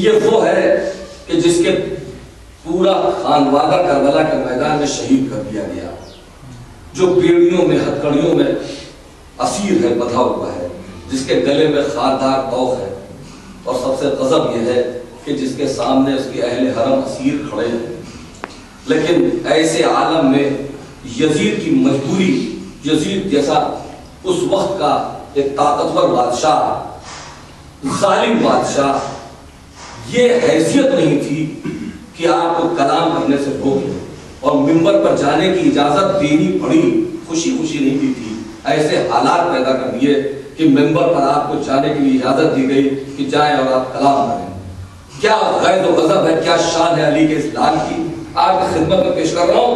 یہ وہ ہے کہ جس کے پورا خانوادہ کربلا کے میدان میں شہید کر دیا گیا، جو بیڑیوں میں ہتھکڑیوں میں اسیر ہے، بندھا ہوا ہے، جس کے گلے میں خاردار طوق ہے، اور سب سے غضب یہ ہے کہ جس کے سامنے اس کے اہل حرم اسیر کھڑے ہیں۔ لیکن ایسے عالم میں یزید کی مجبوری، یزید جیسا اس وقت کا ایک طاقتور بادشاہ، ظالم بادشاہ، یہ حیثیت نہیں تھی کہ آپ کو کلام کرنے سے روک لیں اور منبر پر جانے کی اجازت دینی پڑی، خوشی خوشی نہیں دی تھی۔ ایسے حالات پیدا کر دیے کہ منبر پر آپ کو جانے کے لیے اجازت دی گئی کہ جائیں اور آپ کلام کریں۔ کیا غیظ و غضب ہے، کیا شان ہے علی کے اس لال کی، آپ کی خدمت میں پیش کر رہا ہوں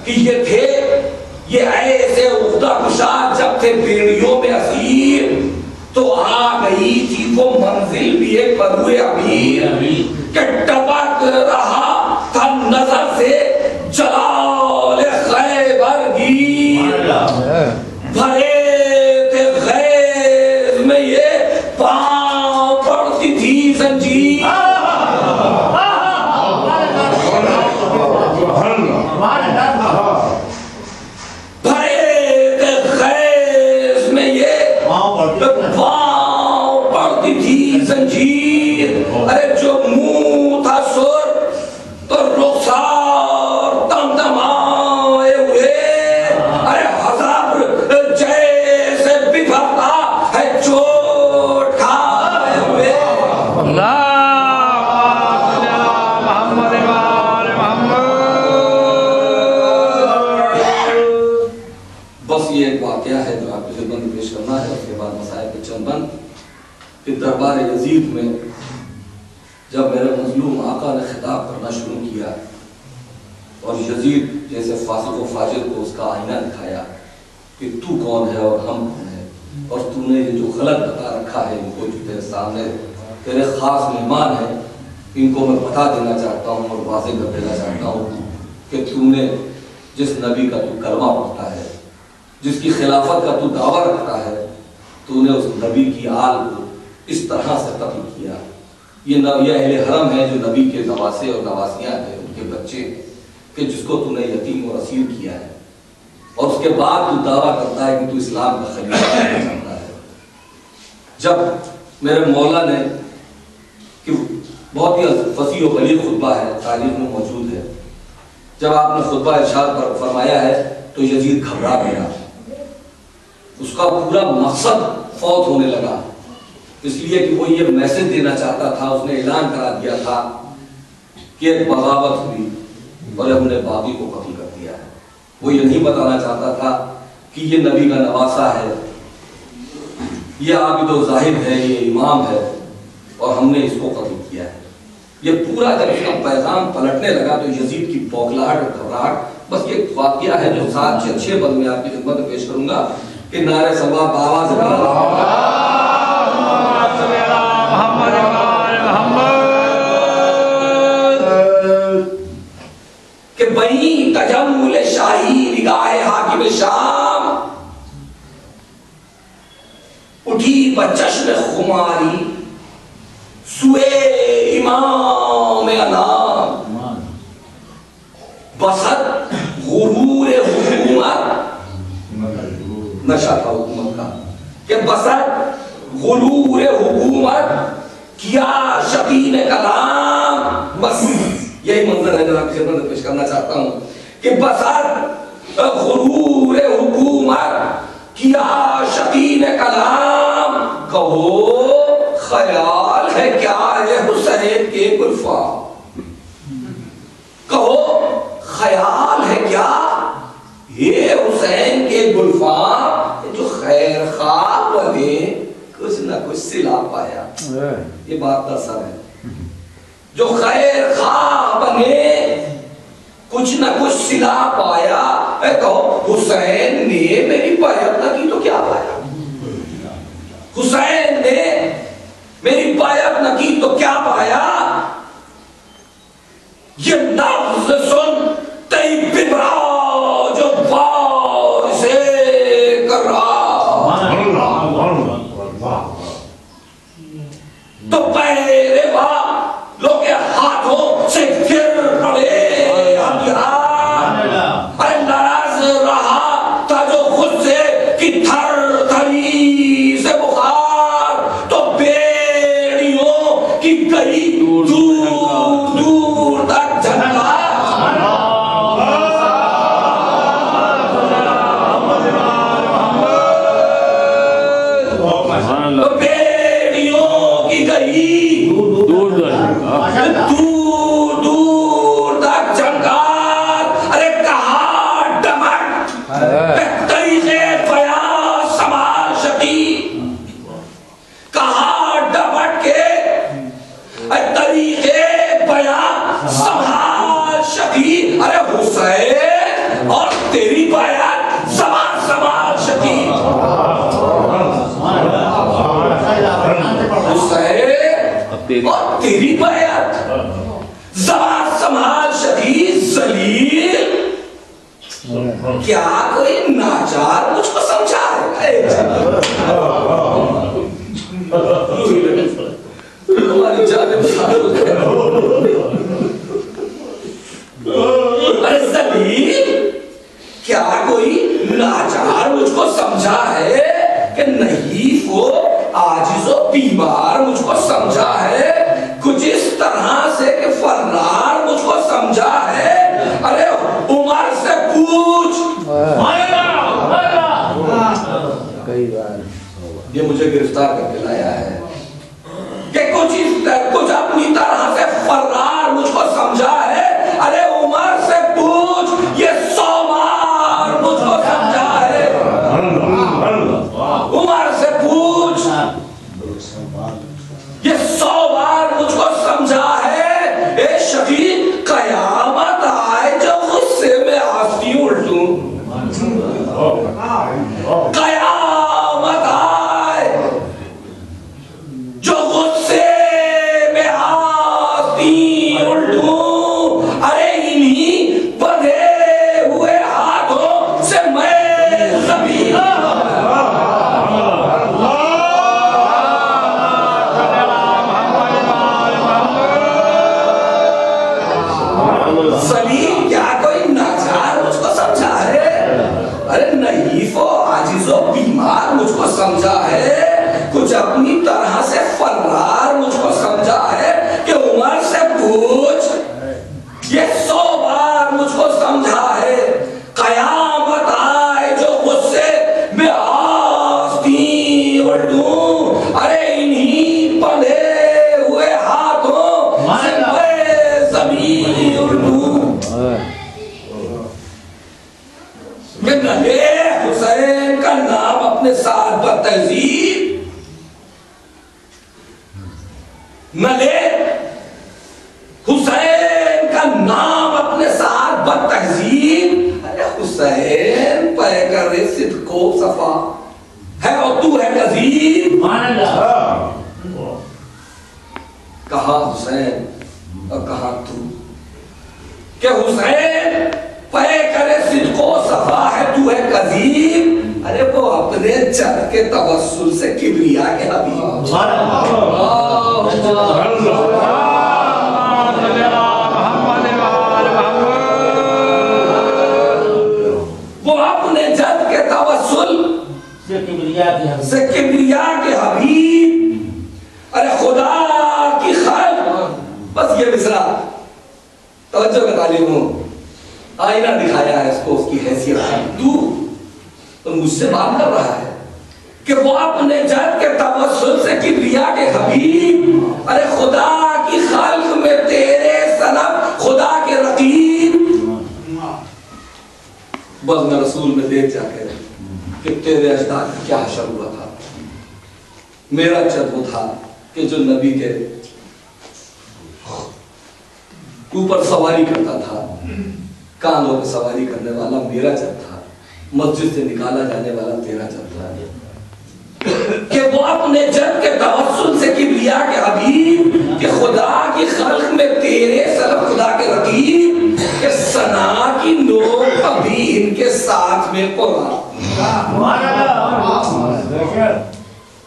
کہ یہ تھے، یہ ایسے عقدہ کشاد جب تھے بیڑیوں میں اسیر، تو آ گئی تھی وہ منزل بھی ایک بدوئے امیر کہ ٹپک رہا تھا نظر سے جلال خیبر گیر، بھرے تھے غیظ میں یہ پاؤں پڑتی تھی زنجیر، بھرے تھے غیظ میں یہ پاؤں پڑتی تھی زنجیر، ارے جو منہ تھا سر تو رخسار دمدمائے ہوئے، ارے حضر جیسے ببھرتا ہے چوٹ کھائے ہوئے۔ بس یہ ایک واقعہ ہے جو آپ کی خدمت میں پیش کرنا ہے، اس کے بعد مسائل کے چند بند کہ دربار یزید میں جب میرے مظلوم آقا نے خطاب کرنا شروع کیا اور یزید جیسے فاسق و فاجر کو اس کا آئینہ دکھایا کہ تو کون ہے اور ہم کون ہیں، اور تو نے یہ جو غلط بتا رکھا ہے ان کو جو تیرے سامنے تیرے خاص مہمان ہیں، ان کو میں بتا دینا چاہتا ہوں اور واضح کر دینا چاہتا ہوں کہ تو نے جس نبی کا تو کلمہ پڑھتا ہے، جس کی خلافت کا تو دعویٰ رکھتا ہے، تو نے اس نبی کی آل کو اس طرح سے قتل کیا۔ یہ اہل حرم ہے جو نبی کے نواسے اور نواسیاں ہیں، ان کے بچے کہ جس کو تو نے یتیم اور اسیر کیا ہے، اور اس کے بعد تو دعویٰ کرتا ہے کہ تو اسلام کا خلیفہ بننا چاہتا ہے۔ جب میرے مولا نے کہ بہت ہی فصیح و بلیغ خطبہ ہے، تاریخ میں موجود ہے، جب آپ نے خطبہ ارشاد پر فرمایا ہے تو یزید گھبرا گیا، اس کا پورا مقصد فوت ہونے لگا، اس لیے کہ وہ یہ میسج دینا چاہتا تھا، اس نے اعلان کرا دیا تھا کہ ایک بغاوت ہوئی اور ہم نے باقی کو قتل کر دیا ہے۔ وہ یہ نہیں بتانا چاہتا تھا کہ یہ نبی کا نواسہ ہے، یہ عابد و زاہد ہے، یہ امام ہے، اور ہم نے اس کو قتل کیا ہے۔ یہ پورا جب اس کا پیغام پلٹنے لگا تو یزید کی بوکھلاہٹ اور گھبراہٹ، بس یہ واقعہ ہے جو 7 سے 6 بند میں آپ کی خدمت میں پیش کروں گا کہ نعرہ صبا بآواز کہ بہی تجمل شاہی نگاہ حاکم شام، اٹھی بچشم خماری سوئے امام انام، بسط غرور حکومت، نشہ تھا حکومت کا کہ بسط غرور حکومت کیا شبین کلام، بس یہی منظر ہے جو آپ کی خدمت میں پیش کرنا چاہتا ہوں کہ بسط غرور حکومت کیا شبین کلام، کہو خیال ہے کیا ہے حسین کے گلفام، کہو خیال ہے کیا یہ حسین کے گلفام، جو خیر خواہ بنے کچھ نہ کچھ صلہ پایا، یہ بات کا سر ہے، جو خیر خواہ بنے کچھ نہ کچھ صلہ پایا، اے کہو حسین نے میری بیعت نہ کی تو کیا پایا، حسین نے میری بیعت نہ کی تو کیا پایا، یہ لفظ سن تئی ببرا جو بار سے کر رہا، تو پہرے زبان سنبھال شدید ذلیل، کیا کوئی ناچار مجھ کو سمجھا ہے؟ ہماری جانب ارے ذلیل، کیا کوئی ناچار مجھ کو سمجھا ہے کہ نہیں وہ عاجز و بیمار مجھ کو سمجھا ہے، کچھ اس طرح سے کہ فرار مجھ کو سمجھا ہے؟ ارے عمر سے پوچھ، یہ مجھے گرفتار کر کے لایا ہے کہ کچھ اپنی طرح سے فرار مجھ کو سمجھا ہے؟ ارے عمر سے پوچھ، یہ 100 بار مجھ کو سمجھا ہے، عمر سے پوچھ، یہ 100 بار مجھ کو سمجھا ہے، اے شفیع قیامت آئے جو غصے میں آستی الٹوں، قیامت آئے جو غصے میں آستی الٹوں، ارے انہی بدھے ہوئے ہاتھوں سے میں زمین سلیم، کیا کوئی ناچار مجھ کو سمجھا ہے؟ ارے نحیف و عاجز و بیمار مجھ کو سمجھا ہے، کچھ اپنی طرح سے فرار مجھ کو سمجھا ہے کہ عمر سے پوچھ، یہ 100 بار مجھ کو سمجھا ہے، قیامت آئے جو غصے میں آستی الٹوں، ارے انہی بندھے ہوئے ہاتھوں سے میں زمین الٹوں، کہ نلے حسین کا نام اپنے ساتھ بتہذیب، نلے حسین کا نام اپنے ساتھ بتہذیب، ارے حسین پیکر صدق و صفا ہے اور تو ہے کذیب، کہاں حسین اور کہاں تو، کہ حسین پیکر صدق و صفا ہے تو ہے کذیب، ارے وہ اپنے جد کے توسل سے کبریا کے حبیب، وہ اپنے جد کے توسل سے کبریا کے حبیب، ارے خدا کی خلق، بس یہ مصرع توجہ کا تعلیم ہوں، آئینہ دکھایا ہے اس کو، اس کی حیثیت ہے، تو مجھ سے بات کر رہا ہے کہ وہ اپنے جد کے توسل سے کبریا کے حبیب، ارے خدا کی خلق میں تیرے سلف خدا کے رقیب، بزم رسول میں دیکھ جا کے کہ تیرے اجداد کا کیا حشر ہوا تھا، میرا جد وہ تھا کہ جو نبی کے اوپر سواری کرتا تھا، کانوں پہ سواری کرنے والا میرا جد تھا، مسجد سے نکالا جانے والا تیرا جد تھا، کہ وہ اپنے جد کے توسل سے کبریا کے حبیب، کہ خدا کی خلق میں تیرے سلف خدا کے رقیب، کہ ثنا کی نوک ابھی ان کے ساتھ میں قرآن،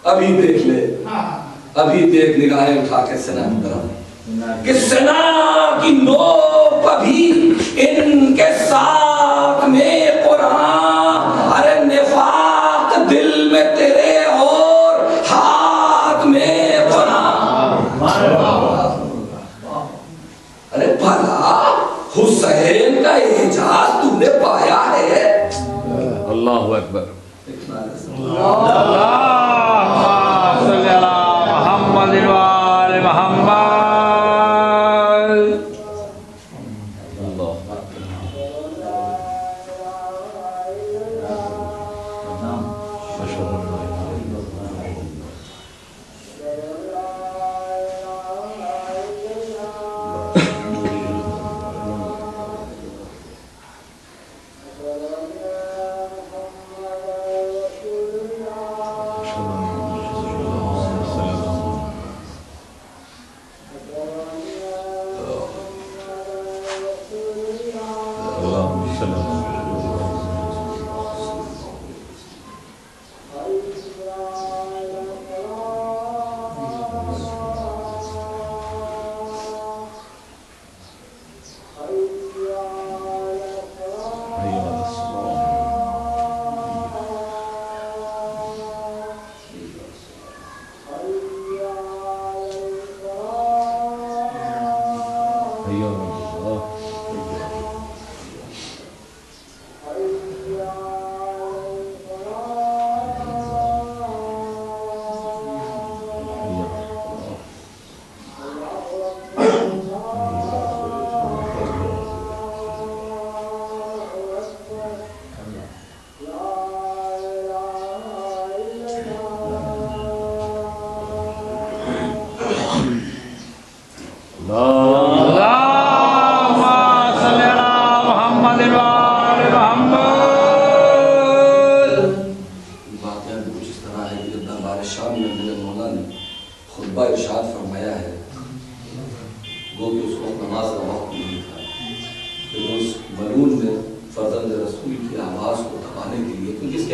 ابھی دیکھ لے، ابھی دیکھ نگاہیں اٹھا کے ثنا کی طرف، کہ ثنا کی نوک ابھی ان کے ساتھ میں قرآن، ارے نفاق دل میں تیرے اور ہاتھ میں قرآن، ارے بھلا حسین کا اعجاز تو نے پایا ہے؟ اللہ اکبر،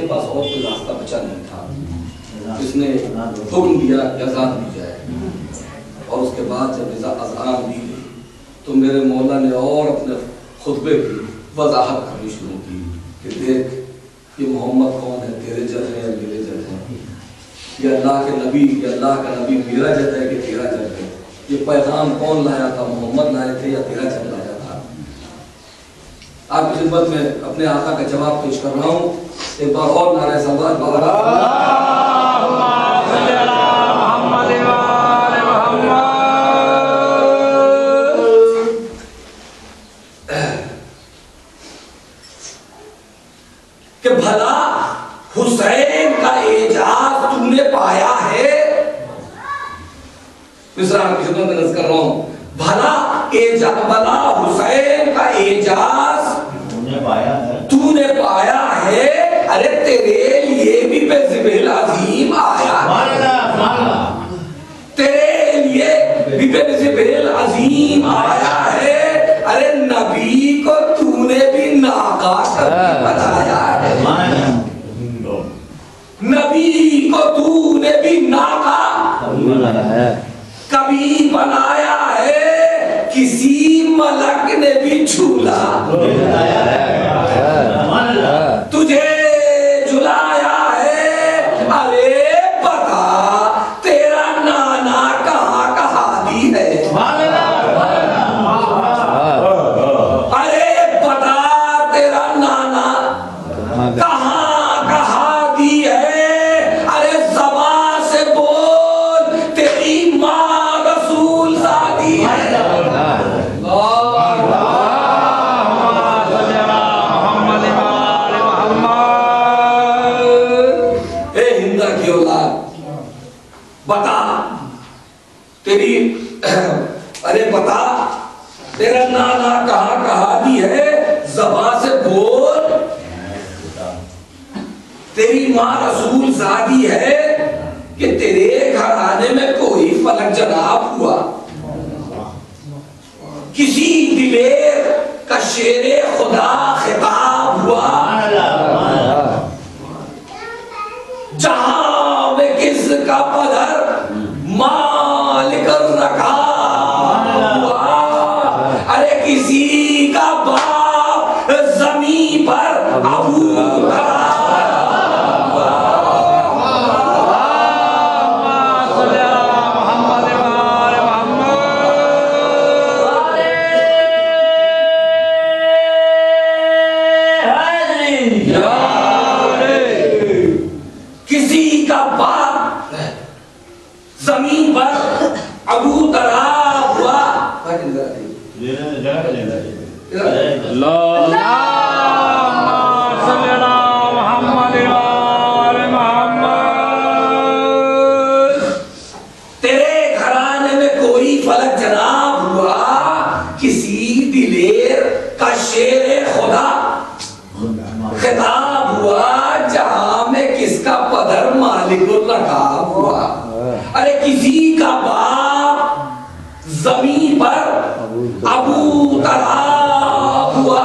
پاس اور کوئی راستہ بچا نہیں تھا. اس نے حکم دیا کہ اذان دی جائے اور اس کے بعد جب اذان دی گئی تو میرے مولا نے اور اپنے خطبے کی وضاحت کرنی شروع کی کہ دیکھ یہ محمد کون ہے, تیرے جد ہے یا میرے جد ہے, یہ اللہ کے نبی, یہ اللہ کا نبی میرا جد ہے کہ تیرا جد ہے, یہ پیغام کون لایا تھا, محمد لائے تھے یا تیرا جد لایا تھا. آپ کی خدمت میں اپنے آقا کا جواب پیش کر رہا ہوں. ایک بار اور نعرہ صلوات کہ بھلا حسین کا اعجاز تم نے پایا ہے. مصرع کی خدمت میں نظر کر رہا ہوں. بھلا حسین کا اعجاز تو نے پایا ہے. ارے تیرے لیے بھی بے ذبح العظیم آیا ہے, تیرے لیے بھی بے ذبح العظیم آیا ہے. ارے نبی کو تو نے بھی ناقا کبھی بنایا ہے, نبی کو تو نے بھی ناقا کبھی بنایا ہے. کسی ملک نے بھی جھولا تجھے جھلایا ہے. ارے بتا تیرا نانا کہاں کہا دی ہے, ارے بتا تیرا نانا کہاں کہا دی ہے. ارے زبان سے بول تیری ماں رسول زادی ہے. بتا تیری ارے بتا تیرا نانا کہاں کہا دی ہے. زبان سے بول تیری ماں رسول زادی ہے کہ تیرے گھرانے میں کوئی فلک جناب ہوا, کسی دلیر کا شیر خدا خطاب ہوا, جہاں میں کس کا پدر مالک الرکاب ہوا. ارے کسی کا باپ زمین پر ابو زمین پر ابو تراب ہوا. تیرے گھرانے میں کوئی فلک جناب ہوا, کسی دلیر کا شیر خدا خطاب ہوا, جہاں میں کس کا پدر مالک الرکاب ہوا. ارے کسی کا باپ زمین پر ابو تراب ہوا.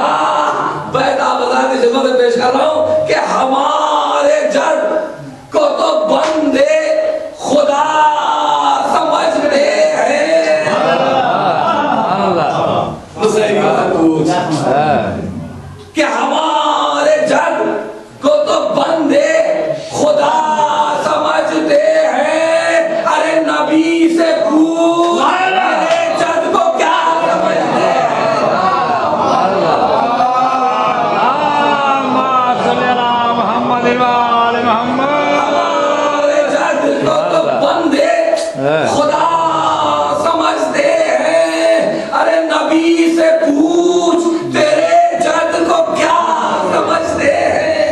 بیدا بازار کی خدمت میں پیش کر رہا ہوں کہ ہمارے جد کو تو بندے خدا سمجھتے ہیں. کہ ہمارے جد کو تو بندے خدا سمجھتے ہیں. ارے نبی سے پوچھ میرے جد کو کیا سمجھتے ہیں. ہمارے جد کو تو بندے خدا سمجھتے ہیں. ارے نبی سے پوچھ تیرے جد کو کیا سمجھتے ہیں.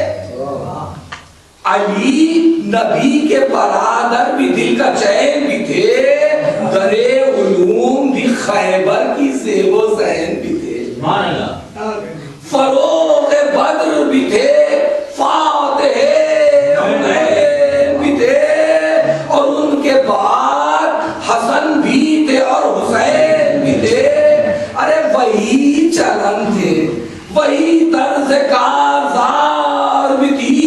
علی نبی کے برادر بھی دل کا چین بھی تھے, درے علوم بھی خیبر کی زیب و زین بھی تھے, فروغ بدر بھی تھے, فاتح حنین بھی تھے, اور ان کے بعد حسن بھی تھے اور حسین بھی تھے. ارے وہی چلن تھے, وہی طرز کارزار بھی تھی,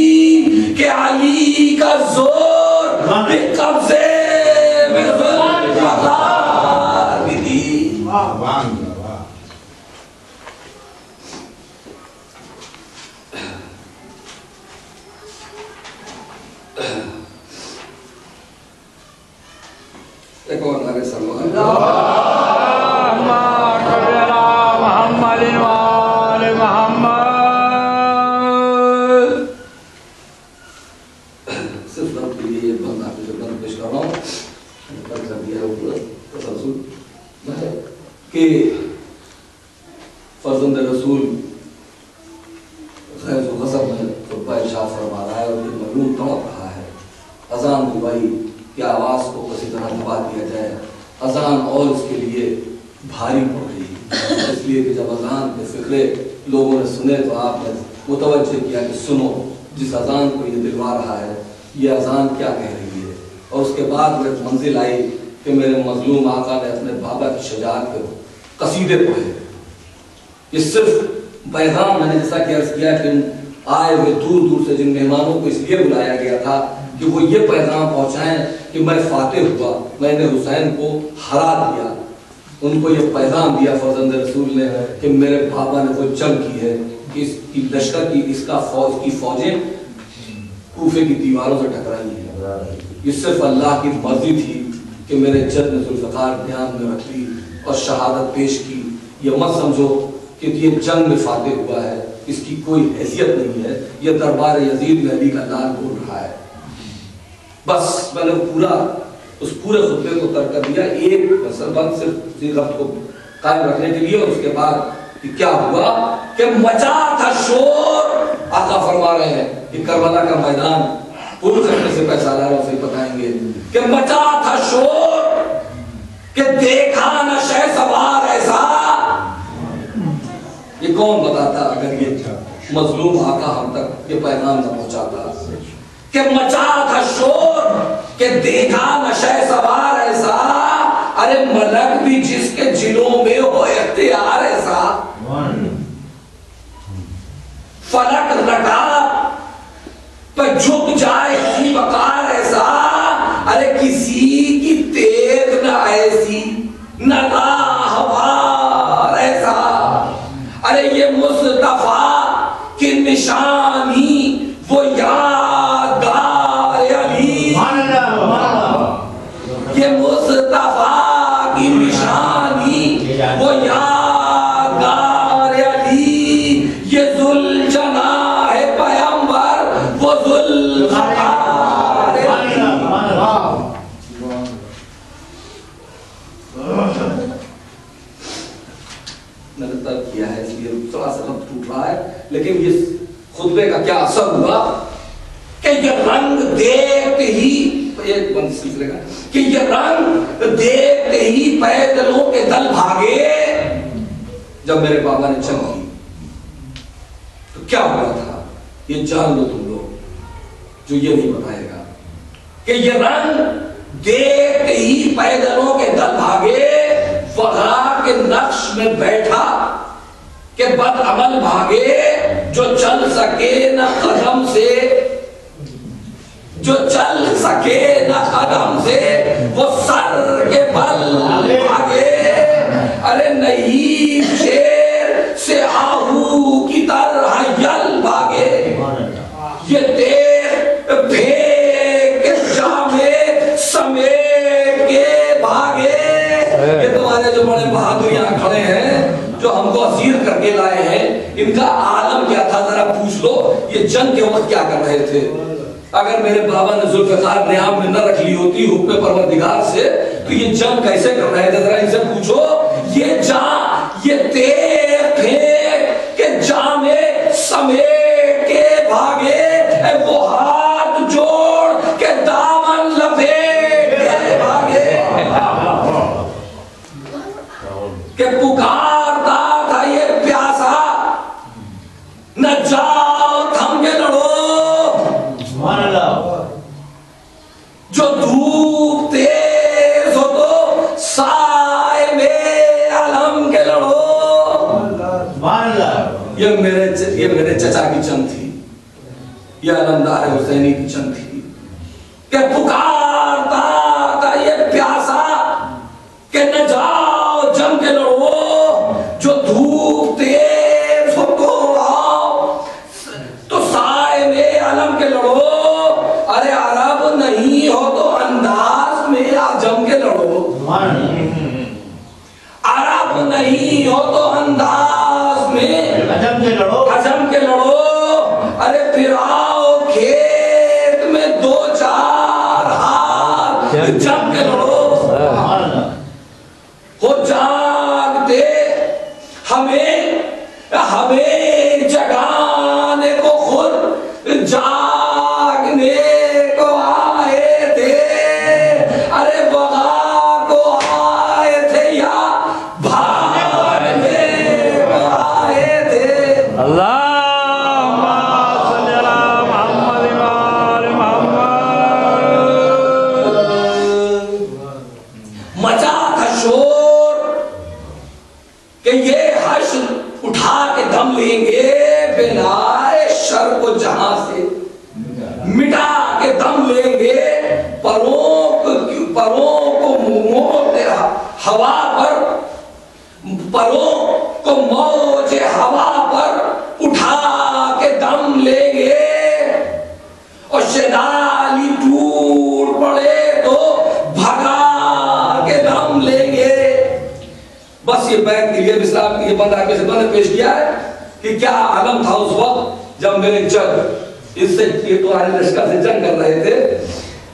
کہ علی کا زور بھی قبضے میں ذوالفقار بھی تھی. ایک اور نعرے سلوات اللہم صلی علی محمد وآل محمد. صرف رب کے لیے یہ بند آپ جو بند پیش کر رہا ہوں کر دیا ہے پورا تسلسل کہ فرزند رسول غیظ و غضب میں خطبہ ارشاد فرما رہا ہے اور یہ مظلوم تڑپ رہا ہے. اذان دبائی کہ آواز کو کسی طرح دبا دیا جائے. اذان اور اس کے لیے بھاری پڑ رہی ہے اس لیے کہ جب اذان کے فقرے لوگوں نے سنے تو آپ نے متوجہ کیا کہ سنو جس اذان کو یہ دلوا رہا ہے یہ اذان کیا کہہ رہی ہے. اور اس کے بعد وہ منزل آئی کہ میرے مظلوم آقا نے اپنے بابا کی شجاعت کے قصیدے پڑھے. یہ صرف پیغام میں نے جیسا کہ عرض کیا کہ آئے ہوئے دور دور سے جن مہمانوں کو اس لیے بلایا گیا تھا کہ وہ یہ پیغام پہنچائیں کہ میں فاتح ہوا, میں نے حسین کو ہرا دیا. ان کو یہ پیغام دیا فرزند رسول نے کہ میرے بابا نے وہ جنگ کی ہے کہ اس کی لشکر کی اس کا فوج کی فوجیں کوفے کی دیواروں سے ٹکرائی ہیں. یہ صرف اللہ کی مرضی تھی کہ میرے جد نے ذوالفقار دھیان میں رکھ لی اور شہادت پیش کی. یہ مت سمجھو کہ یہ جنگ میں فاتح ہوا ہے, اس کی کوئی حیثیت نہیں ہے. یہ دربار یزید میں علی کا لال بول رہا ہے. بس میں نے پورا اس پورے خطبے کو ترک کر دیا ایک بند صرف اسی ربط کو قائم رکھنے کے لیے. اور اس کے بعد کیا ہوا کہ مچا تھا شور. آقا فرما رہے ہیں کہ کربلا کا میدان پور کرنے سے پہلے سالاروں سے بتائیں گے کہ مچا تھا شور کہ دیکھا نہ شہسوار ایسا. یہ کون بتاتا اگر یہ مظلوم آقا ہم تک یہ پیغام نہ پہنچاتا کہ مچا تھا شور کہ دیکھا نہ شہسوار ایسا. ارے ملک بھی جس کے جلوں میں ہو اختیار ایسا. فلک رکاب پر جھک جائے کی وقار ایسا. ارے کسی کی تیغ نہ ایسی نہ راہوار ایسا. ارے یہ مصطفیٰ کی نشانی وہ یادگار علی. یہ مصطفیٰ کی نشانی وہ یادگار علی. یہ ذوالجناح پیغمبر وہ ذوالفقار علی. میں نے ترک کیا ہے اس لیے تھوڑا سا ربط ٹوٹ رہا ہے, لیکن یہ خطبے کا کیا اثر ہوا کہ یہ رنگ دیکھتے ہی ایک بند سلسلے کا کہ یہ رنگ دیکھتے ہی پیدلوں کے دل بھاگے. جب میرے بابا نے جنگ کی تو کیا ہوا تھا یہ جان لو تم لوگ جو یہ نہیں بتائے گا کہ یہ رنگ دیکھتے ہی پیدلوں کے دل بھاگے. وغا کے نقش میں بیٹھا کہ بد عمل بھاگے جو چل سکے نہ قدم سے, جو چل سکے نہ قدم سے وہ سر کے بل بھاگے. ارے نہیں شیر سے آہو کی طرح یل بھاگے. یہ دیر پھینک جامے سمیٹ کے بھاگے. یہ تمہارے جو بڑے بہادر یہاں کھڑے ہیں جو ہم کو اسیر کر کے لائے ہیں, ان کا عالم کیا تھا ذرا پوچھ لو. یہ جنگ کے وقت کیا کر رہے تھے؟ اگر میرے بابا نے ذوالفقار نیام میں نہ رکھ لی ہوتی حکم پروردگار سے تو یہ جنگ کیسے کر رہے تھے؟ ذرا ان سے پوچھو. یہ جان یہ تیر پھینک کے جامے سمیٹ کے بھاگے. وہ ہاتھ جوڑ کے دامن لپیٹ کے بھاگے کہ پکارتا تھا یہ پیاسا نہ جاؤ تھم کے لڑو. جو دھوپ تیز ہو تو سائے میں علم کے لڑو. یہ میرے چچا کی جنگ تھی. یہ علمدار حسینی کی جنگ تھی کہ پکارتا تھا یہ پیاسا کہ نہ جاؤ جم کے لڑو، جو دھوپ تیز ہو تو آؤ، تو سائے میں علم کے لڑو، ارے عرب نہیں ہو تو انداز میں آ جم کے لڑو، عرب نہیں ہو تو انداز میں عجم کے لڑو، ارے پھراؤ کھیت میں دو چار ہاتھ جم کے لڑو، ہو جاگتے ہمیں جگانے کو خود جاگنے کو آئے تھے، ارے بغا کو آئے تھے یا بھاگنے کو آئے تھے۔ اللہم صلی علی محمد وآل محمد۔ مچا تھا شور کہ یہ حشر اٹھا کے دم لیں گے، بنائے شر کو جہاں سے مٹا کے دم لیں گے، پروں کو موج ہوا پر، پروں کو موج ہوا پر اٹھا کے دم لیں گے، اور شنالی ٹوٹ پڑے تو بھگا کے دم لیں گے۔ بس یہ بیت کے لیے اسلام کی یہ بندہ کے خدمت پیش کیا ہے کہ کیا عالم تھا اس وقت جب میرے جنگ اس سے یہ قرآن لشکر سے جنگ کر رہے تھے،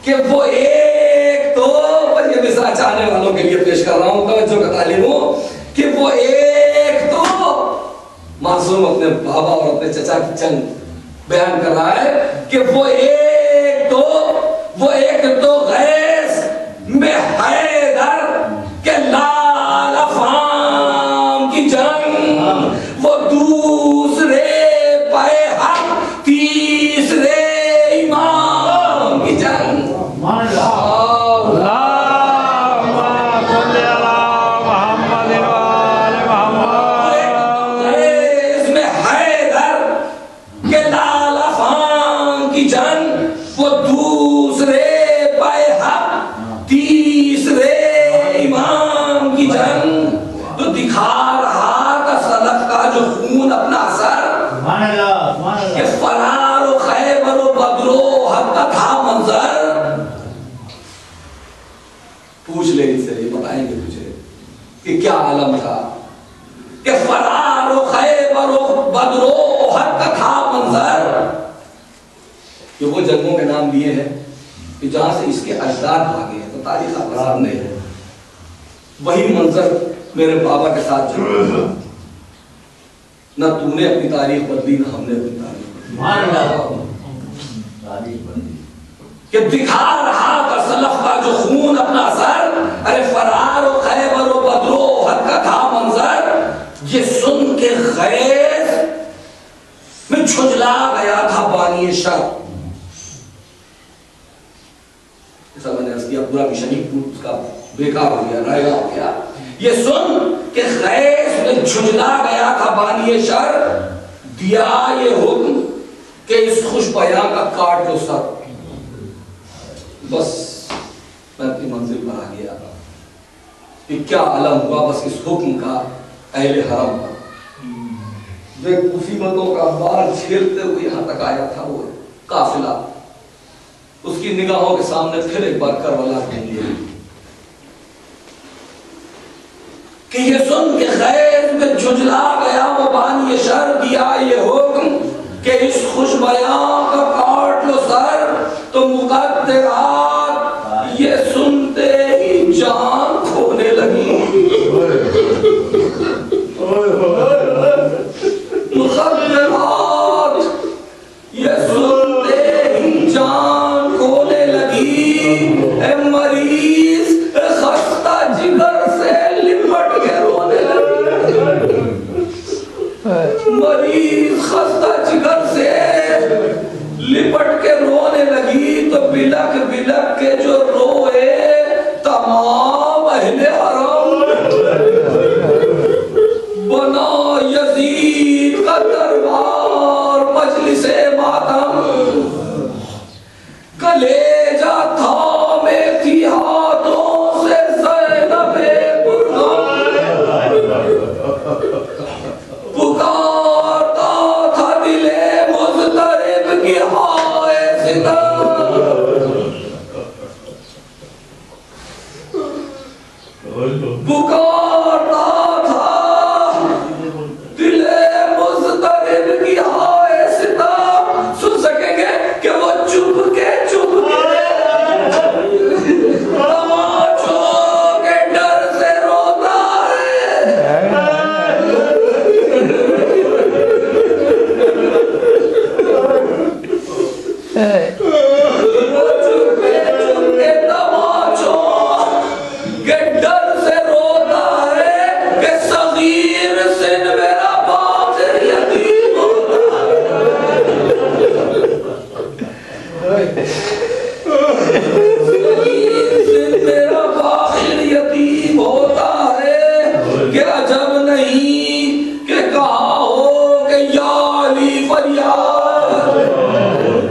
کہ وہ ایک تو یہ مثال چاہنے والوں کے لیے پیش کر رہا ہوں، توجہ کا تعلیم ہوں کہ وہ ایک تو معصوم اپنے بابا اور اپنے چچا کی جنگ بیان کر رہا ہے کہ وہ ایک تو غیث میں حیدر کے لال افام کی جنگ، وہ دوسرے پہ حق تیسرے امام کی جنگ۔ کہ فرار و خیبر و بدر و حق کا تھا منظر، پوچھ لے ان سے، یہ بتائیں گے تجھے کہ کیا عالم تھا، کہ فرار و خیبر و بدر و حق کا تھا منظر۔ کہ وہ جنگوں کے نام لیے ہیں کہ جہاں سے اس کے اجداد بھاگے ہیں، تو تاریخ آپ کے سامنے ہے، وہی منظر میرے بابا کے ساتھ جنگ، نہ تو نے اپنی تاریخ بدلی نہ ہم نے اپنی تاریخ بدلی، کہ دکھا رہا تھا سلف کا جو خون اپنا اثر، ارے فرار و خیبر و بدر و حق کا تھا منظر، یہ سن کے غیظ میں جھنجلا گیا تھا بانی شر۔ ایسا میں نے عرض کیا پورا مشن ہی اس کا بیکار ہو گیا، رائگا ہو گیا۔ یہ سن کہ غیظ میں جھنجلا گیا تھا بانی شر، دیا یہ حکم کہ اس خوش بیاں کا کاٹ لو سر۔ بس میں اپنی منزل پر آ گیا کہ کیا علم ہوا بس اس حکم کا اہل حرم کا، جو مصیبتوں کا بار جھیلتے ہوئے یہاں تک آیا تھا وہ قافلہ، اس کی نگاہوں کے سامنے پھر ایک بار کربلا گھوم گئی کہ یہ سن کے غیظ میں جھنجلا گیا وہ بانی شر، دیا یہ حکم کہ اس خوش بیاں کا کاٹ لو سر، تو مقدرات یہ سنتے ہی جان کھونے لگی، مقدرات یہ سنتے ہی جان کھونے لگی، اے مریض خستہ جگر سے لپٹ کے رونے لگی، مریض خستہ جگر سے لپٹ کے رونے لگی، تو بلک پکارتا تھا دل مضطرب کی ہائے ستم. سن سکیں گے کہ وہ چپ کے تماچوں کے ڈر سے روتا ہے. وہ چپ کے تماچوں کے ڈر سے روتا ہے کہ صغیر سن میرا باطر یتیم ہوتا ہے. صغیر سن میرا باطر یتیم ہوتا ہے کہ عجب نہیں کہ کہا ہو کہ یا علی فریاد.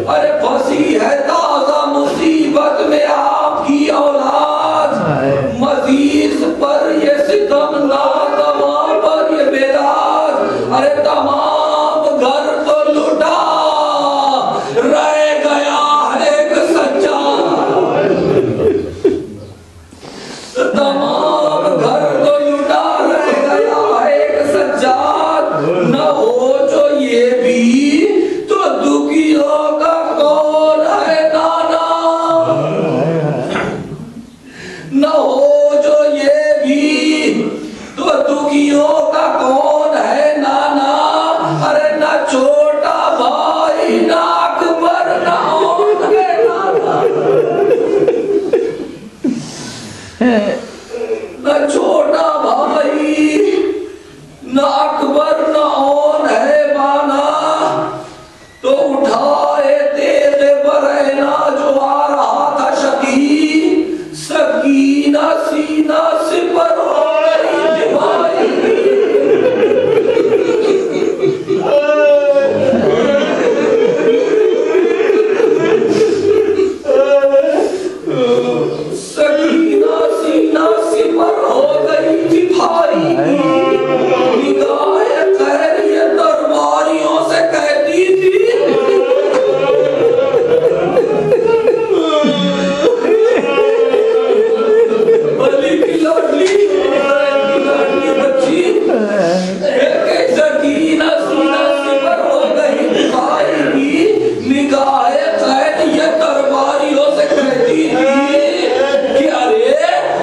ارے پھنسی ہے تازہ مصیبت میں آپ کی اولاد. مزید پر یہ ستم نہ تمام پر یہ بیداد. ارے تمام گھر تو لٹا رہ گیا ہے ایک سجاد. تمام گھر تو لٹا رہ گیا ہے ایک سجاد. نہ ہو جو یہ بھی تو دکھیوں کا کون ہے نانا. نہ ہو جو یہ بھی تو دکھیوں کا کون ہے نانا. ارے نہ چھوٹا بھائی نہ اکبر نہ اون ہے نانا. نہ چھوٹا بھائی نہ اکبر نہ اون ہے بانا. تو اٹھائے تیغ برہنہ جو آ رہا تھا شقی. سکینہ سینہ سپر ہو گئی دمائی. سکینہ سینہ سپر ہو گئی تھی بھائی. نگاہ خیریت درباریوں سے کہتی تھی علی کی لاڈلی بچی کہ سکینہ سینہ سپر ہو گئی تھی بھائی کی. نگاہ خیریت درباریوں سے کہتی تھی کہ ارے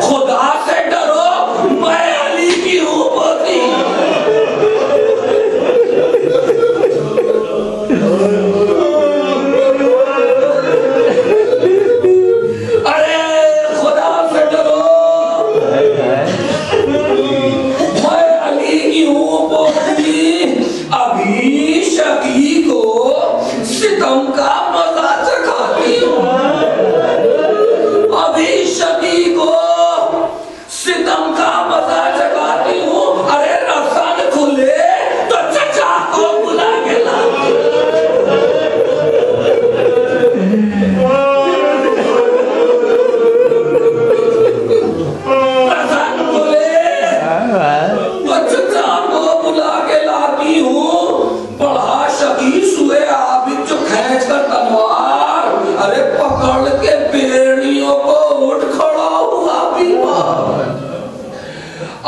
خدا سے ڈرو میں علی کی ہوں پوتی. ارے خدا سے ڈرو میں علی کی ہوں پوتی. ابھی شقی کو ستم کا مزہ چکھاتی ہوں. ابھی شقی کو ستم کا مزہ چکھاتی ہوں. ارے رسن کھلے تو چچا کو بلا کے لاتی ہوں. رسن کھلے تو چچا کو بلا کے لاتی ہوں. بڑھا شقی سوئے عابد جو کھینچ کر تلوار. ارے پکڑ کے بیڑیوں کو اٹھ کھڑا ہوا بیمار.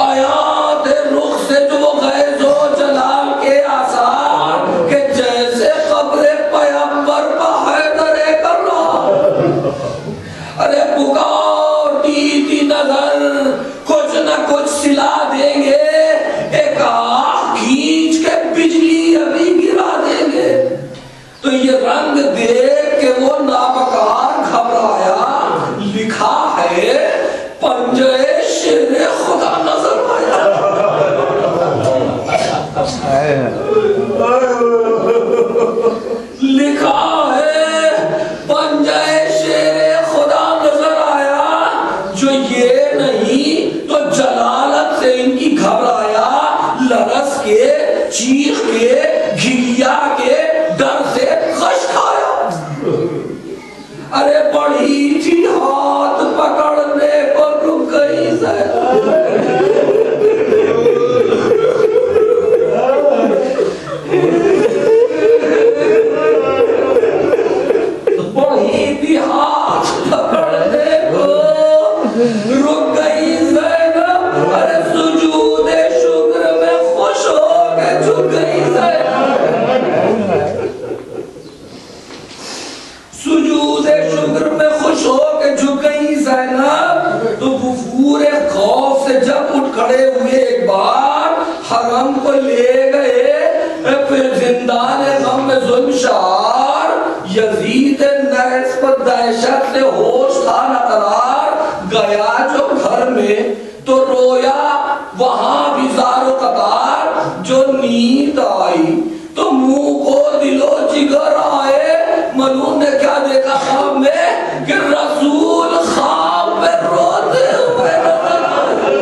آیا تھے رخ سے جو غیظ و جلال کے آثار کہ جیسے قبر پیغمبر پہ حیدر کرار. ارے پکارتی تھی نظر کچھ نہ کچھ سلا دیں گے. ایک آنکھ کھینچ کے بجلی ابھی گرا دیں گے. تو یہ رنگ دیکھ کے وہ نابکار گھبرایا. لکھا ہے پنجے شیر خدا نظر آیا. لکھا ہے پنجے شیر خدا نظر آیا. جو یہ نہیں تو جلالت سے ان کی گھبرایا. لرس کے چیخ کے گھلیا کے ڈر سے غش کھایا. ارے بڑی تھی ہاتھ پکڑنے کو رک گئی زیادہ. بڑی تھی اس پر دہشت سے ہوش تھا نہ قرار، گیا جو گھر میں تو رویا وہاں بھی زار و قطار، جو نیند آئی تو منہ کو دل و جگر آئے، ملون نے کیا دیکھا خواب میں کہ رسول خواب میں روتے ہوئے نظر آئے،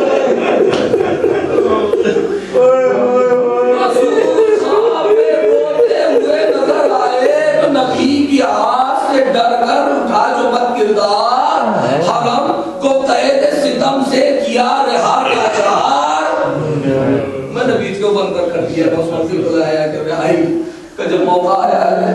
رسول خواب میں روتے ہوئے نظر آئے، تو نبی کی آواز سے ڈر کر اٹھا جو بد کردار، حرم کو قید ستم سے کیا رہا لاچار۔ میں نبی کو بند کر دیا، میں اس منزل کو لایا کہ رہائی کا جب موقع آیا ہے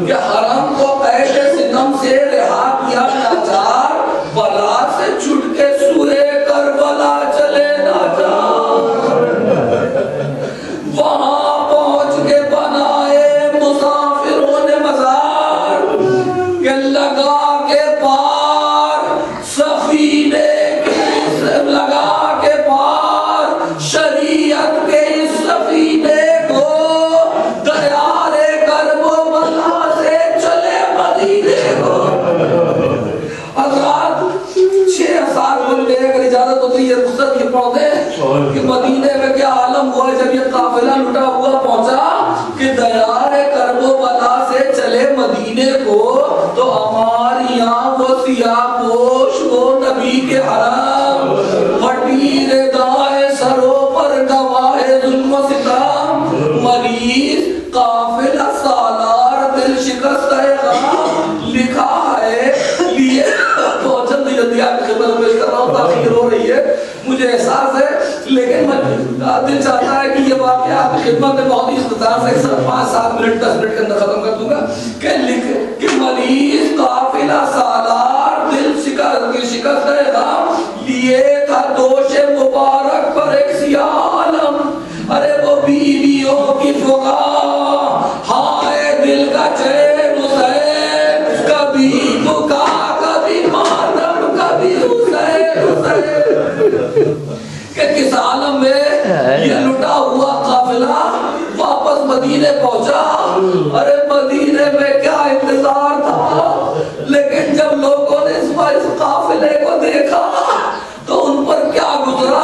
کہ حرم کو قید ستم سے رہا کیا لاچار، بلا سے چھٹ کے سوئے کربلا چلے لاچار، وہاں پہنچ کے بنائے مسافروں نے مزار، کہ لگا کے پار سفینے کے لگا کے پار شریعت کے اس سفینے کو، دیارے کرب و بلا سے چلے مدینے کو۔ حضرات 6-7 گھنٹے اگر اجازت ہوتی ہے رخصت کی پڑھتے کہ مدینے میں کیا عالم ہوا جب یہ قافلہ لٹا ہوا پہنچا کہ دیارے کرب و بلا سے چلے مدینے کو، تو ہماری یہاں وہ سیاہ پوش وہ نبی کے حرام، پھٹی ردائے سروں پر گواہ ظلم و ستم، مریض قافلہ سالار دل شکست ہے غم، لکھا ہے لیے بہت جلدی جلدی آپ کی خدمت پیش کر رہا ہوں، تاخیر ہو رہی ہے مجھے احساس ہے، لیکن دل چاہتا ہے کہ یہ واقعہ آپ کی خدمت میں بہت ہی اختصار سے 5-7 منٹ 10 منٹ کے اندر ختم کر دوں گا کہ لکھ کہ مریض قافلہ سالار دل شکست ہے غم، لیے تھا دوش مبارک پر ایک سیاہ عالم، ارے وہ بیویوں کی فغاں ہائے دل کا چین حسین، کبھی بکا کبھی ماتم کبھی حسین حسین، کہ کس عالم میں یہ لٹا ہوا قافلہ واپس مدینے پہنچا، ارے مدینے میں کیا انتظار تھا، لیکن جب لوگوں نے اس قافلے کو دیکھا تو ان پر کیا گزرا۔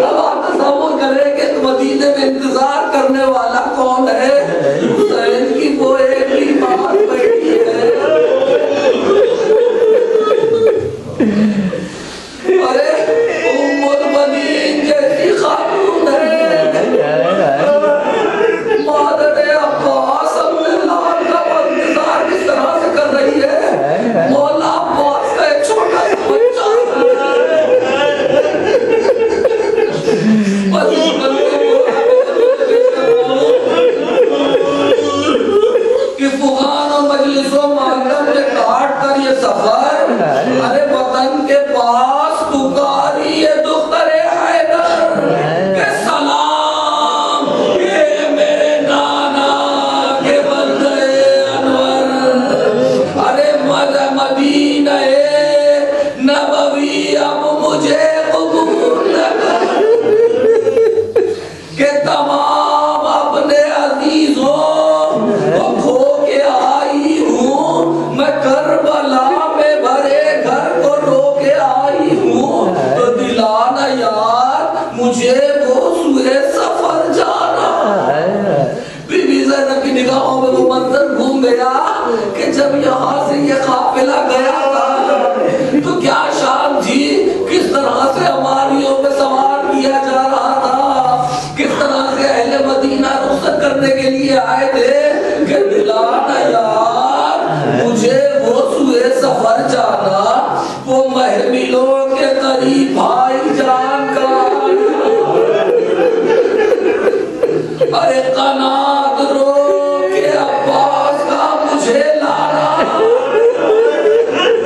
اب آپ تصور کریں کہ مدینے میں انتظار کرنے والا کون ہے، حسین کی وہ ایک ہی بات بیٹھی ہے، ارے ام البنین جیسی خاتون ہے، مادر عباس اپنے لال کا انتظار کس طرح سے کر رہی ہے، مولا عباس کا ایک چھوٹا سا بچہ کہ فغان و مجلس و ماتم نے کاٹ کر یہ سفر، ارے وطن کے پاس پکاری یہ دختر حیدر کہ سلام یہ میرے نانا کے بندے انور، ارے مدینہ نبوی اب مجھے قبول کر، کہ تمام اپنے عزیزوں کو کھو کے آئی ہوں، میں کربلا میں بھرے گھر کو رو کے آئی ہوں، تو دلانا یار مجھے وہ سوئے سفر جانا۔ بی بی زینب کی نگاہوں میں وہ منظر گھوم گیا کہ جب یہاں سے یہ قافلہ گیا تھا تو کیا شان تھی، کس طرح سے ہماریوں پہ سوار کیا جا رہا تھا، کس طرح سے اہل مدینہ رخصت کرنے کے لیے آئے تھے کہ دلانا یار مجھے وہ سوئے سفر جانا، وہ محملوں کے قریب بھائی جان کا، ارے قنات رو کے عباس کا مجھے لانا،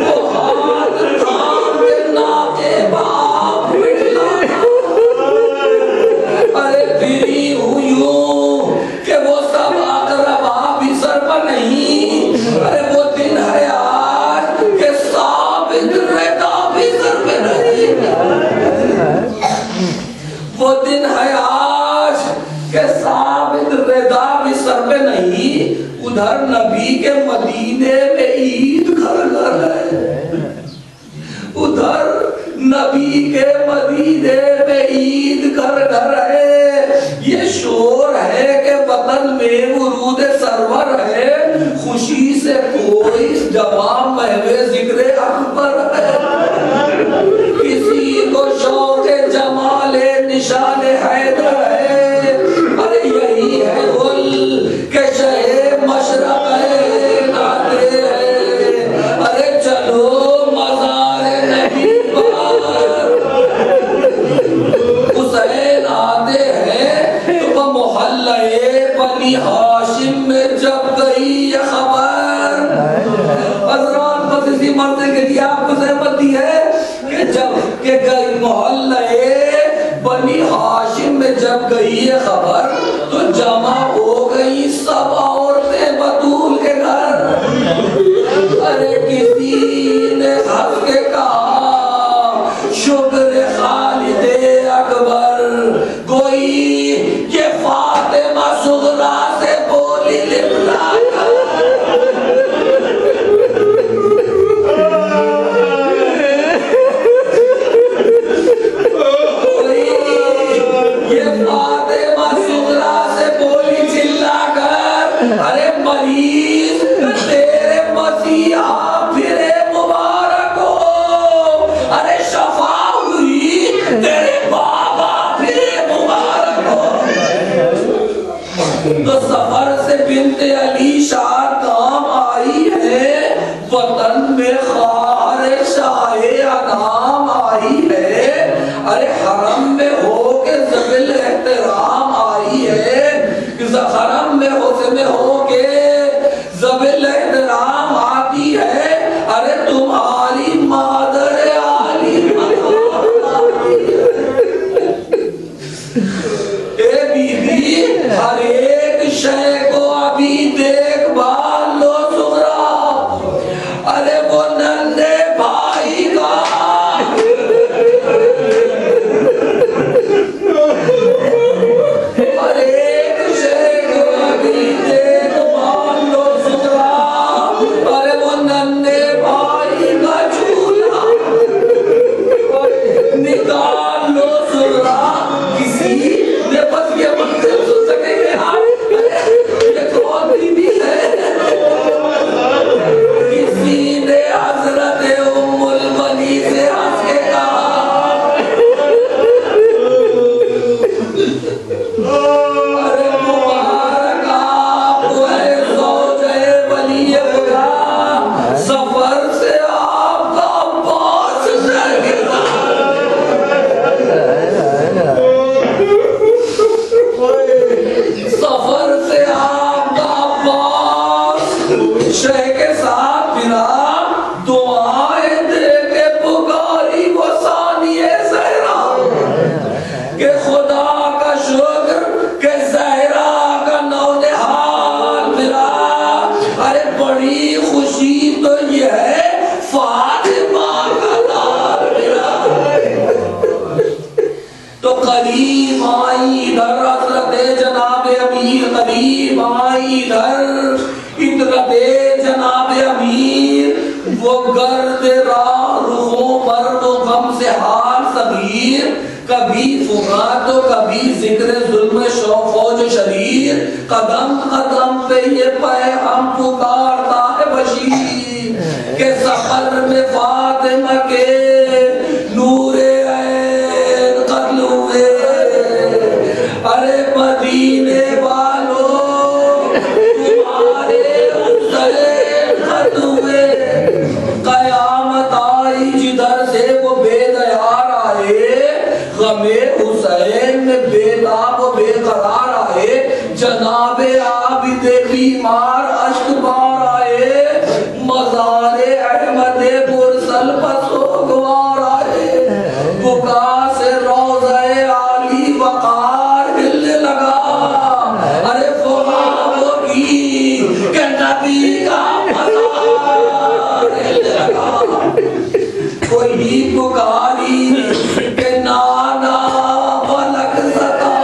وہ ہاتھ تھام کے ناکے باپ مٹلانا، ارے پھری ہوئیوں کہ وہ سب اقربا بھی سر پر نہیں، ارے وہ دن ہے آج کہ ثابت رضا بھی سر پہ نہیں، وہ دن ہے آج کہ ثابت رضا بھی سر پہ نہیں، ادھر نبی کے مدینے میں عید گھر میں ذکر اکبر ہے، کسی کو شوق جمال نشان حیدر ہے، ارے یہی ہے گل کہ شہ مشرق ہے ناتے ہیں، ارے چلو مزار نبی پر حسین آتے ہیں تو وہ محلہ بنی ہاشم میں جب گئی یہ خبر، حضرات بس اسی مرضے کے لیے آپ کو زحمت دی ہے کہ جب کہ گئی محلہ بنی ہاشم میں جب گئی یہ خبر تو جمع ہو گئی سب عورتیں بطول کے گھر، ارے کسی نے ہنس کے کہا شکر خالد اکبر، کوئی یہ فاطمہ صغرا سے بولی لبلا ارے مریض تیرے مسیحا پھرے مبارک ہو، ارے شفا ہوئی تیرے بابا پھرے مبارک ہو۔ تو سفر سے بنت علی شاہ کام آئی ہے، وطن میں خار شاہ انام آئی ہے، ارے حرم میں ہو کے زبل احترام آئی ہے، حرم میں ہو کے زبل احترام آتی ہے، ارے تمہاری مادر عالی اے بی بی ہر ایک شے کو ابھی دیکھ بھال لو صغرا، ارے وہ ننھے بھائی کا جناب امیر وہ گرد راہ رخوں پر وہ غم سے حال صغیر، کبھی فغا تو کبھی ذکر ظلم فوج شریر، قدم قدم پہ یہ پیغام پکارتا ہے بشیر کہ سفر میں فاطمہ کے نور عین قتل ہوئے، ارے مدینے والوں قیامت آئی جدھر سے وہ بے دیار آئے، غم حسین میں بے تاب و بے قرار آئے، جناب عابد بیمار اشک بار آئے، مزار احمد مرسل پر سوگوار آئے، بکا سے روضہ عالی وقار ہلنے لگا، ارے فغان ہوگی کہ نبی کا کوئی پکاری کہ نانا فلک ستا،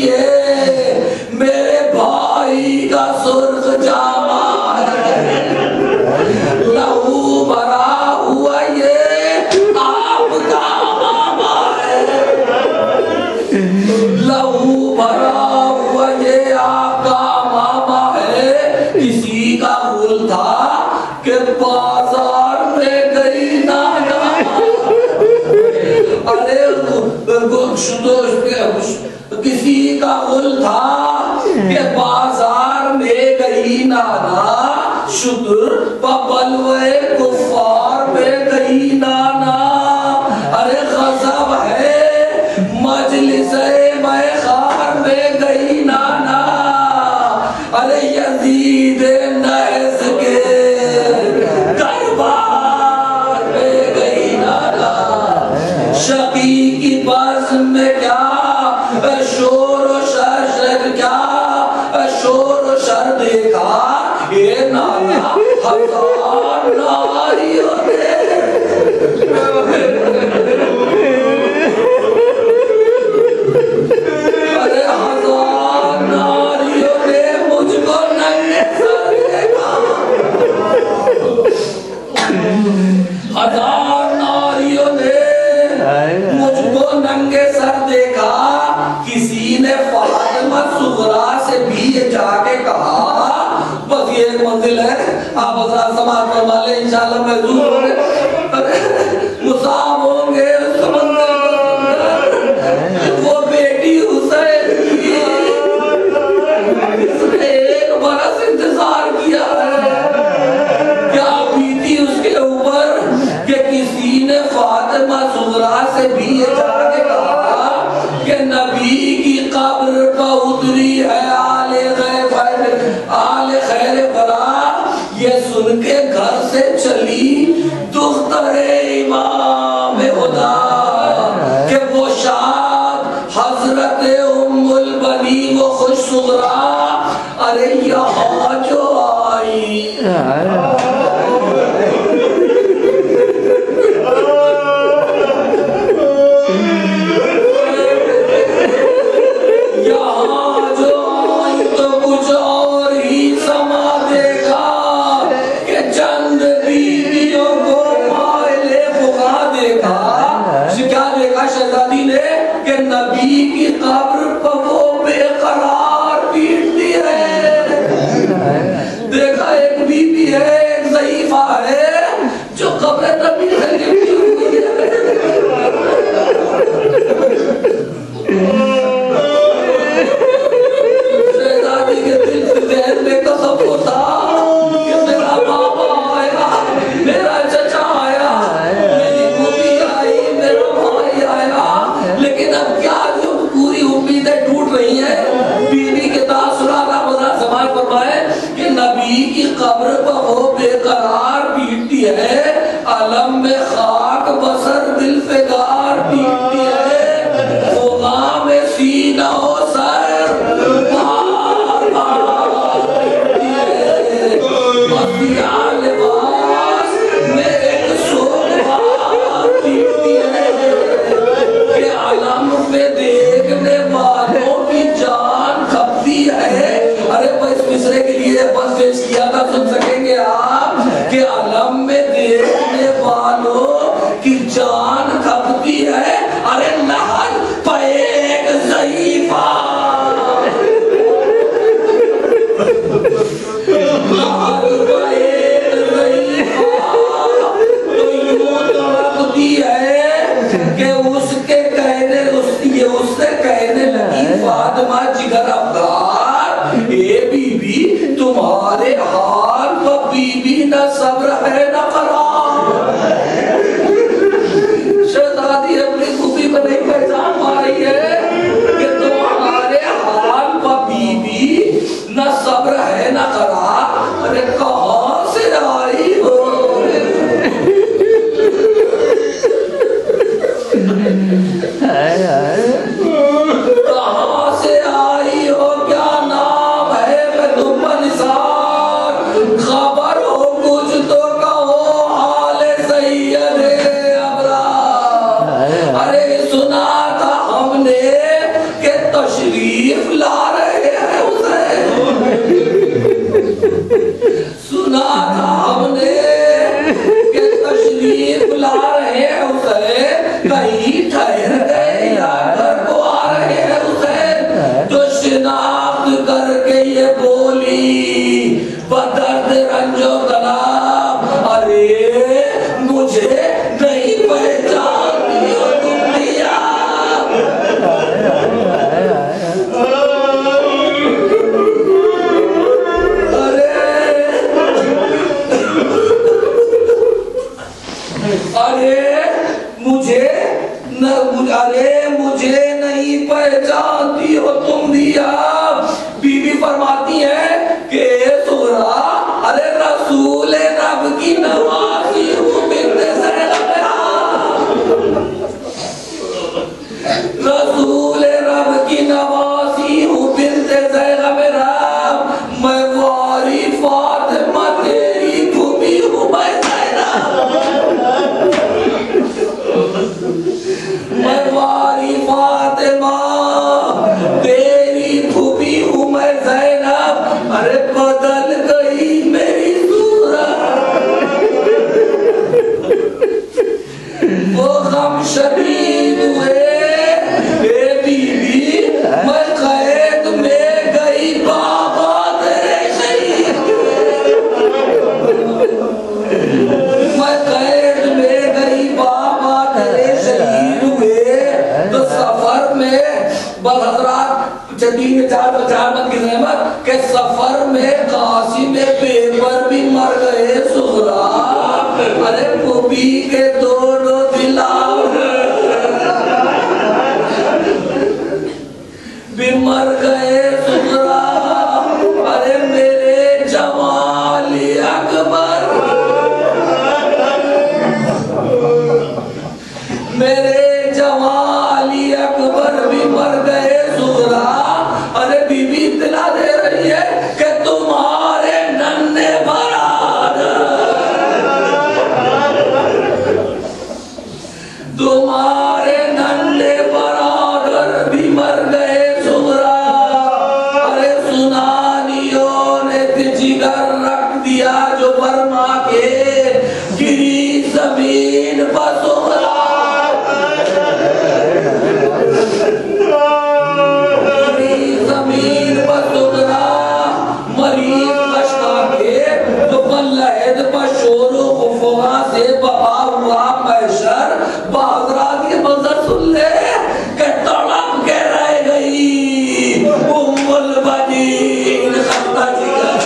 دیکھیے میرے بھائی کا سرخ جامہ ہے، لہو بھرا ہوا یہ آپ کا ماما ہے، لہو بھرا ہوا یہ آپ کا ماما ہے۔ کسی کا گل تھا کہ بازار میں گئی نانا، ارے کسی کا گل تھا کہ بازار میں گئی نانا، شدر بلوے کفار میں گئی نانا، ارے غضب ہے مجلس میخوار میں گئی نانا، ارے یزید نحس کے دربار میں گئی نانا، شقی کی بس میں کیا شور و شر، کیا شور و شر دیکھا یہ نانا، ہزار ناریوں نے ارے ہزار ناریوں نے مجھ کو ننگے سر دیکھا، ہزار ناریوں نے مجھ کو ننگے سر دیکھا۔ کسی نے فاطمہ صغرا سے بھی یہ جا کے کہا، بس یہ ایک منزل ہے، آپ حضرات سماعت فرما لیں، انشاءاللہ محظوظ ہوں گے، مصاب ہوں گے اس منزل پر، وہ بیٹی حسین کی اس نے ایک برس انتظار کیا ہے، کیا بیتی اس کے اوپر کہ کسی نے فاطمہ صغرا سے بھی یہ جا کے کہا کہ نبی کی قبر پہ اتری ہے آل خیر برا، یہ سن کے گھر سے چلی دختر امام خدا کہ وہ شاد حضرت ام البنی وہ خوش صغرا، ارے یہاں جو آئی شہزادی نے کہ نبی کی قبر پر وہ بے قرار پیٹتی ہے، دیکھا ایک بی بی ہے، ایک ضعیفہ ہے جو قبر نبی سے لپٹی ہوئی ہے، شہزادی کے دل سے ذہن میں تصور تھا کہ میرا بابا آیا، میرا چچا آیا، میری پھوپھی آئی، میرا بھائی آیا، لیکن اب کیا جو پوری امیدیں ٹوٹ رہی ہیں، بیوی کے تاثرات آپ حضرات سماعت فرمائیں کہ نبی کی قبر پر وہ بے قرار پیٹتی ہے، علم میں خاک بسر دل فگار پیٹتی ہے، غلام سینہ و سر بار بار پیٹتی ہے، مدیہ لباس میں ایک سوگوار پیٹتی ہے کہ علم پہ دیکھنے والوں کی جان کھپتی ہے۔ ارے وہ اس مصرے کے لیے بس پیش کیا تھا، سن سکیں گے آپ کہ علم میں دیکھنے والوں کی جان کھپتی ہے، ارے لحد پہ ایک ضعیفہ لحد پہ ایک ضعیفہ تو یوں تڑپتی ہے کہ اس کے کہنے اس سے کہنے لگی فاطمہ جگر افغار، اے بی بی تمہارے حال پر بی بی نہ صبر ہے نہ قرار۔ شہزادی اپنی پھوپھی کو نہیں پہچان پا رہی ہے کہ تمہارے حال پر بی بی نہ صبر ہے نہ قرار، ارے کہاں سے آئی ہو، کہاں سے آئی ہو، کیا نام ہے میں تم نثار، خبر ہو کچھ تو کہو حال سید ابرار، ارے سنا تھا ہم نے کہ تشریف تشریف لا رہے ہیں حسین، سنا تھا ہم نے کہ تشریف لا رہے ہیں حسین، کہیں ٹھہر گئے یا گھر کو آ رہے ہیں حسین؟ تو شناخت کر کے یہ بولی بدرد رنج و طلب، ارے مجھے نہیں پہچانتی ہو تم دیا، ارے مجھے نہیں پہچانتی ہو تم دیا۔ بی بی فرماتی ہے کہ سغرا، ارے رسول رب کی نوازی ہوں بنت زینب، رسول رب کی نوازی ہوں بنت زینب، میں واری فاطمہ تیری پھوپھی ہوں میں زینب، میں واری فاطمہ تیری پھوپھی ہوں میں زینب، ارے بدل گئی میری صورت، وہ غم شدید ہوئے اے بی بی، میں قید میں گئی بابا تیرے شہید ہوئے، میں قید میں گئی بابا تیرے شہید ہوئے۔ تو سفر میں بس حضرات تین چار بند کی زحمت کہ سفر میں قاسم پیپر بھی مر گئے سغرا، ارے پھوپھی کے دونوں دلاؤ بھی مر گئے سغرا، ارے میرے جمالی اکبر، میرے جمالی اکبر بھی مر گئے سغرا، ارے بی بی اطلاع دے رہی ہے کہ تمہارے ننھے برادر، تمہارے ننھے برادر بھی مر گئے سغرا، ارے سنانیوں نے جگر رکھ دیا جو برما کے، گری زمین پر سغرا، گری زمین پر سغرا، مریض بشتا کے جو بلہد پر شور و خفوہ سے بہا ہوا محشر، بازرات کے منظر سن لے کہ تڑپ کے رہ گئی ام البنین خطہ جگر،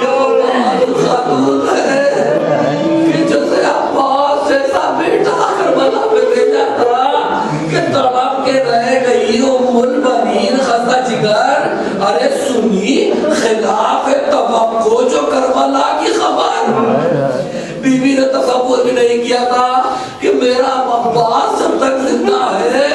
جو بہت خاتون ہے کہ جسے عباس جیسا بیٹا کربلا پہ بھیجا تھا کہ تڑپ کے رہ گئی ام البنین خطہ جگر، ارے سنی خلاف توقع جو کربلا کی خبر، بی بی نے تصور بھی نہیں کیا تھا کہ میرا عباس جب تک زندہ ہے